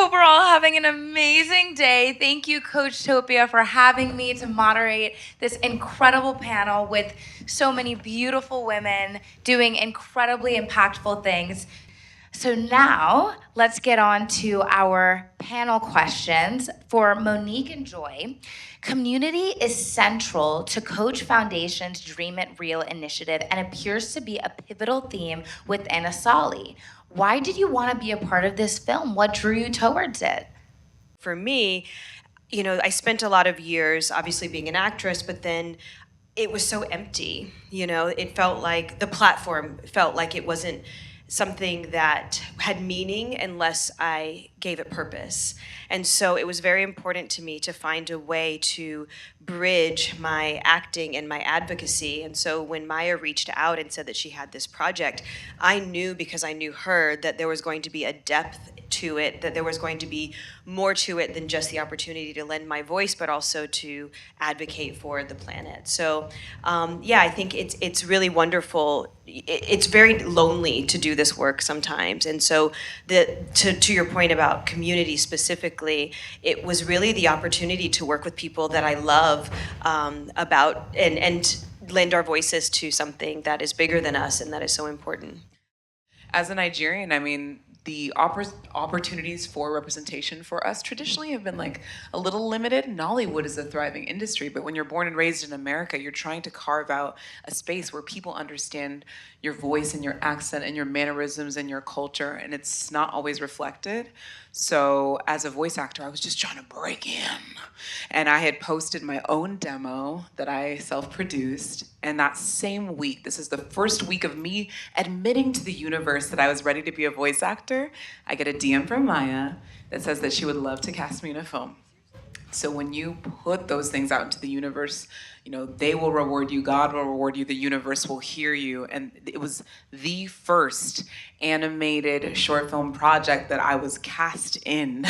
hope we're all having an amazing day. Thank you, Coachtopia, for having me to moderate this incredible panel with so many beautiful women doing incredibly impactful things. So now let's get on to our panel questions for Monique and Joy. Community is central to Coach Foundation's Dream It Real initiative and appears to be a pivotal theme within ASALI. Why did you want to be a part of this film? What drew you towards it? For me, I spent a lot of years obviously being an actress, but then it was so empty. It felt like the platform felt like it wasn't something that had meaning unless I gave it purpose. And so it was very important to me to find a way to bridge my acting and my advocacy. And so when Maya reached out and said that she had this project, I knew, because I knew her, that there was going to be a depth to it, that there was going to be more to it than just the opportunity to lend my voice, but also to advocate for the planet. So I think it's really wonderful. It's very lonely to do this work sometimes. And so to your point about community specifically, it was really the opportunity to work with people that I love about and lend our voices to something that is bigger than us and that is so important. As a Nigerian, I mean, the opportunities for representation for us traditionally have been like a little limited. Nollywood is a thriving industry, but when you're born and raised in America, you're trying to carve out a space where people understand your voice and your accent and your mannerisms and your culture, and it's not always reflected. So as a voice actor, I was just trying to break in. And I had posted my own demo that I self-produced. And that same week, this is the first week of me admitting to the universe that I was ready to be a voice actor, I get a DM from Maya that says that she would love to cast me in a film. So when you put those things out into the universe, they will reward you, God will reward you, the universe will hear you. And it was the first animated short film project that I was cast in.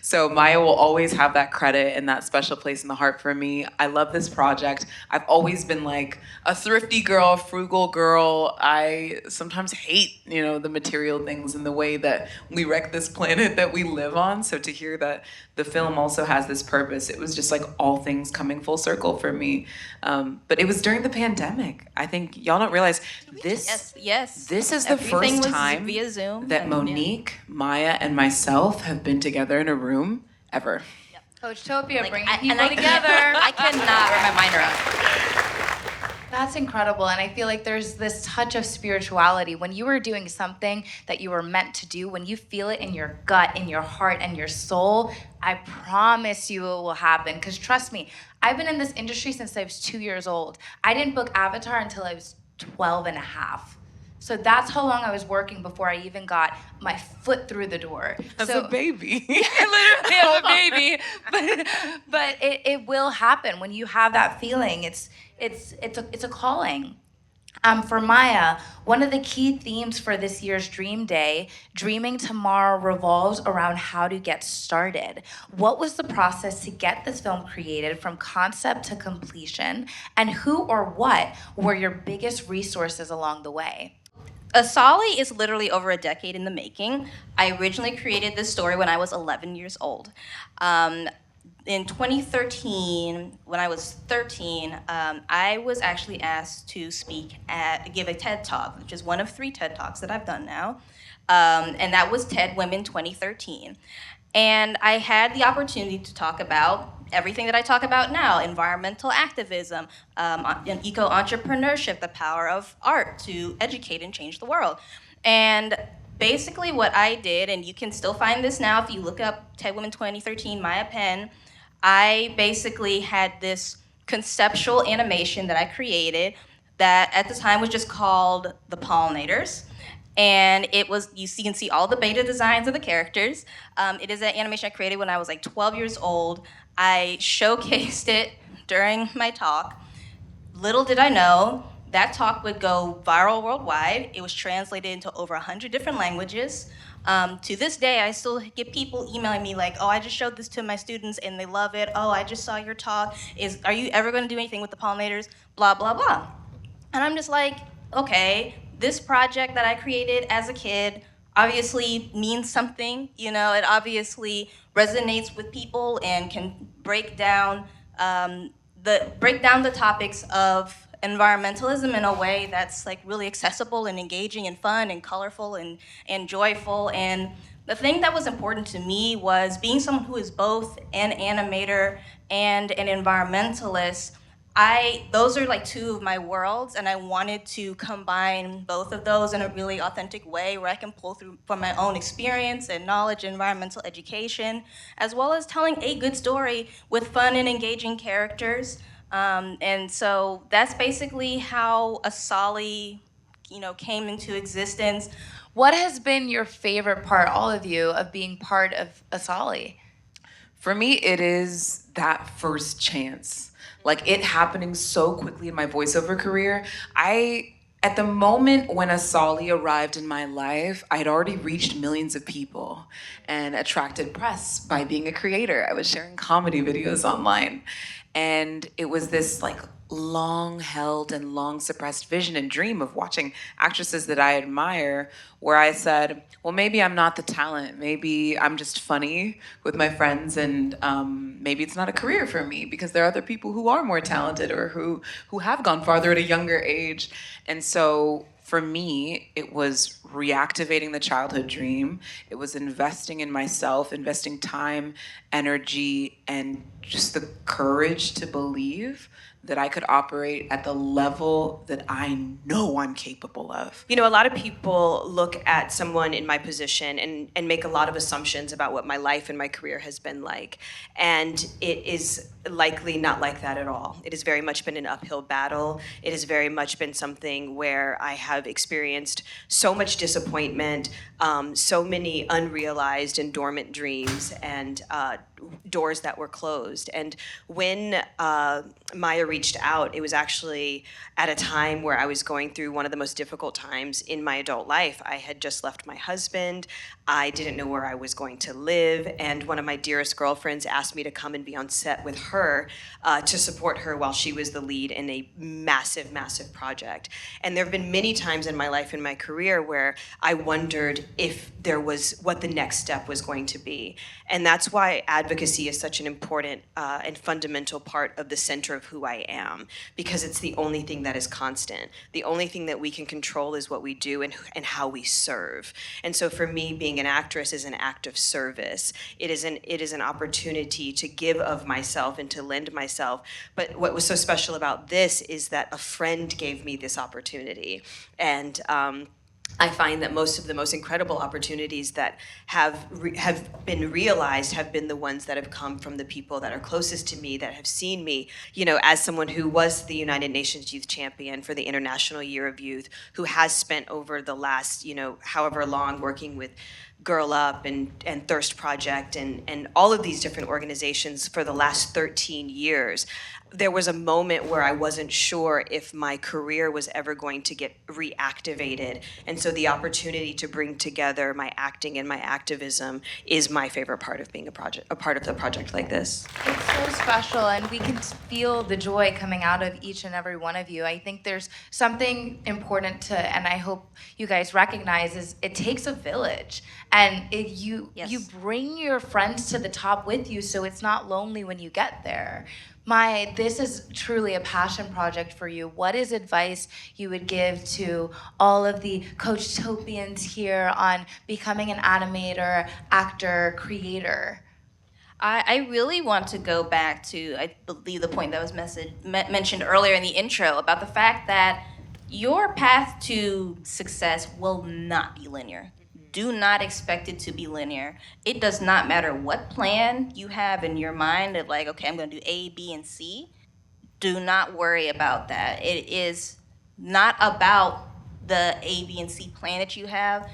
So Maya will always have that credit and that special place in the heart for me. I love this project. I've always been like a thrifty girl, frugal girl. I sometimes hate, the material things and the way that we wreck this planet that we live on. So to hear that the film also has this purpose, it was just like all things coming full circle for me. But it was during the pandemic. I think y'all don't realize this. Yes. This is the first time via Zoom that Monique, Maya, and myself have been together in a room ever. Yep. Coachtopia, bringing people together. I cannot wrap my mind around. That's incredible, and I feel like there's this touch of spirituality. When you are doing something that you were meant to do, when you feel it in your gut, in your heart, and your soul, I promise you it will happen. Because trust me, I've been in this industry since I was 2 years old. I didn't book Avatar until I was 12 and a half. So that's how long I was working before I even got my foot through the door. As a baby. Literally as a baby. But it will happen when you have that feeling. It's a calling. For Maya, one of the key themes for this year's Dream Day, Dreaming Tomorrow, revolves around how to get started. What was the process to get this film created from concept to completion? And who or what were your biggest resources along the way? ASALI is literally over a decade in the making. I originally created this story when I was 11 years old. In 2013, when I was 13, I was actually asked to give a TED Talk, which is one of 3 TED Talks that I've done now. And that was TED Women 2013. And I had the opportunity to talk about everything that I talk about now: environmental activism, eco-entrepreneurship, the power of art to educate and change the world. And basically what I did, and you can still find this now if you look up TED Women 2013, Maya Penn, I basically had this conceptual animation that I created that at the time was just called the Pollinators. And it was, you can see all the beta designs of the characters. It is an animation I created when I was like 12 years old. I showcased it during my talk. Little did I know, that talk would go viral worldwide. It was translated into over 100 different languages. To this day, I still get people emailing me like, oh, I just showed this to my students and they love it. Oh, I just saw your talk. Are you ever gonna do anything with the Pollinators? Blah, blah, blah. And I'm just like, okay, this project that I created as a kid, obviously means something. You know, it obviously resonates with people and can break down the topics of environmentalism in a way that's like really accessible and engaging and fun and colorful and joyful. And the thing that was important to me was being someone who is both an animator and an environmentalist. Those are like two of my worlds, and I wanted to combine both of those in a really authentic way where I can pull through from my own experience and knowledge in environmental education, as well as telling a good story with fun and engaging characters. And so that's basically how ASALI, came into existence. What has been your favorite part, all of you, of being part of ASALI? For me, it is that first chance. Like it happening so quickly in my voiceover career. At the moment when ASALI arrived in my life, I'd already reached millions of people and attracted press by being a creator. I was sharing comedy videos online. And it was this like long held and long suppressed vision and dream of watching actresses that I admire, where I said, well, maybe I'm not the talent. Maybe I'm just funny with my friends, and maybe it's not a career for me because there are other people who are more talented or who have gone farther at a younger age. And so for me, it was reactivating the childhood dream. It was investing in myself, investing time, energy, and just the courage to believe that I could operate at the level that I know I'm capable of. You know, a lot of people look at someone in my position and make a lot of assumptions about what my life and my career has been like. And it is likely not like that at all. It has very much been an uphill battle. It has very much been something where I have experienced so much disappointment, so many unrealized and dormant dreams, and doors that were closed. And when Maya reached out, it was actually at a time where I was going through one of the most difficult times in my adult life. I had just left my husband. I didn't know where I was going to live, and one of my dearest girlfriends asked me to come and be on set with her to support her while she was the lead in a massive, massive project. And there have been many times in my life and my career where I wondered if there was what the next step was going to be. And that's why advocacy is such an important and fundamental part of the center of who I am, because it's the only thing that is constant. The only thing that we can control is what we do and how we serve. And so for me, being an actress is an act of service. It is an opportunity to give of myself and to lend myself. But what was so special about this is that a friend gave me this opportunity. And I find that most of the most incredible opportunities that have been realized have been the ones that have come from the people that are closest to me, that have seen me, you know, as someone who was the United Nations Youth Champion for the International Year of Youth, who has spent over the last, you know, however long working with Girl Up and Thirst Project and all of these different organizations for the last 13 years. There was a moment where I wasn't sure if my career was ever going to get reactivated. And so the opportunity to bring together my acting and my activism is my favorite part of being a part of the project like this. It's so special, and we can feel the joy coming out of each and every one of you. I think there's something important to, and I hope you guys recognize, is it takes a village. And you bring your friends to the top with you, so it's not lonely when you get there. Maya, this is truly a passion project for you. What is advice you would give to all of the Coachtopians here on becoming an animator, actor, creator? I really want to go back to, I believe, the point that was mentioned earlier in the intro about the fact that your path to success will not be linear. Do not expect it to be linear. It does not matter what plan you have in your mind of like, okay, I'm gonna do A, B, and C. Do not worry about that. It is not about the A, B, and C plan that you have.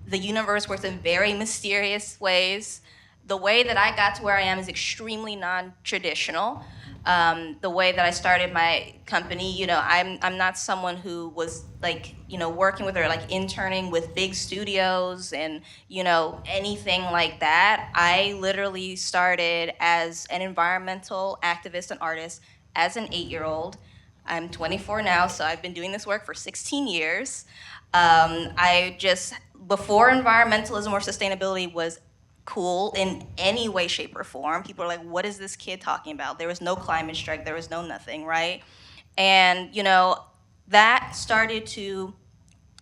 The universe works in very mysterious ways. The way that I got to where I am is extremely non-traditional. The way that I started my company, you know, I'm not someone who was like, you know, working with or like interning with big studios and, you know, anything like that. I literally started as an environmental activist and artist as an 8-year-old. I'm 24 now, so I've been doing this work for 16 years. I just before environmentalism or sustainability was cool in any way, shape, or form, people are like, what is this kid talking about? There was no climate strike, there was no nothing, right? And, you know, that started to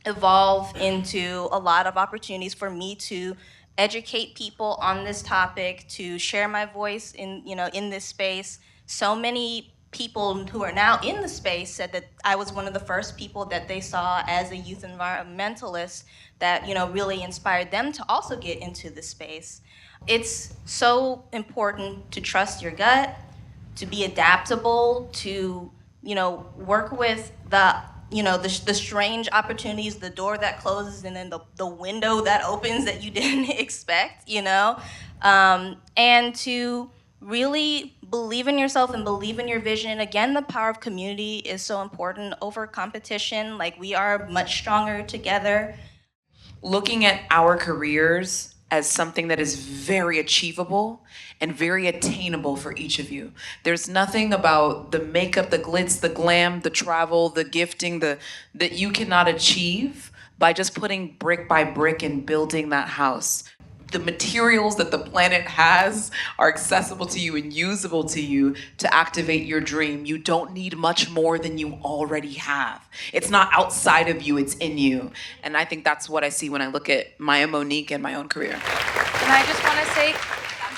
evolve into a lot of opportunities for me to educate people on this topic, to share my voice in, you know, in this space. So many people who are now in the space said that I was one of the first people that they saw as a youth environmentalist that, you know, really inspired them to also get into this space. It's so important to trust your gut, to be adaptable, to, you know, work with the, you know, the strange opportunities, the door that closes and then the window that opens that you didn't expect, you know, and to really believe in yourself and believe in your vision. Again, the power of community is so important over competition. Like, we are much stronger together. Looking at our careers as something that is very achievable and very attainable for each of you. There's nothing about the makeup, the glitz, the glam, the travel, the gifting, that you cannot achieve by just putting brick by brick and building that house. The materials that the planet has are accessible to you and usable to you to activate your dream. You don't need much more than you already have. It's not outside of you, it's in you. And I think that's what I see when I look at Maya, Monique, and my own career. And I just want to say,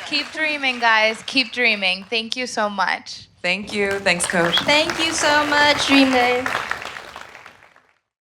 keep dreaming, guys. Keep dreaming. Thank you so much. Thank you. Thanks, Coach. Thank you so much, Dream Day.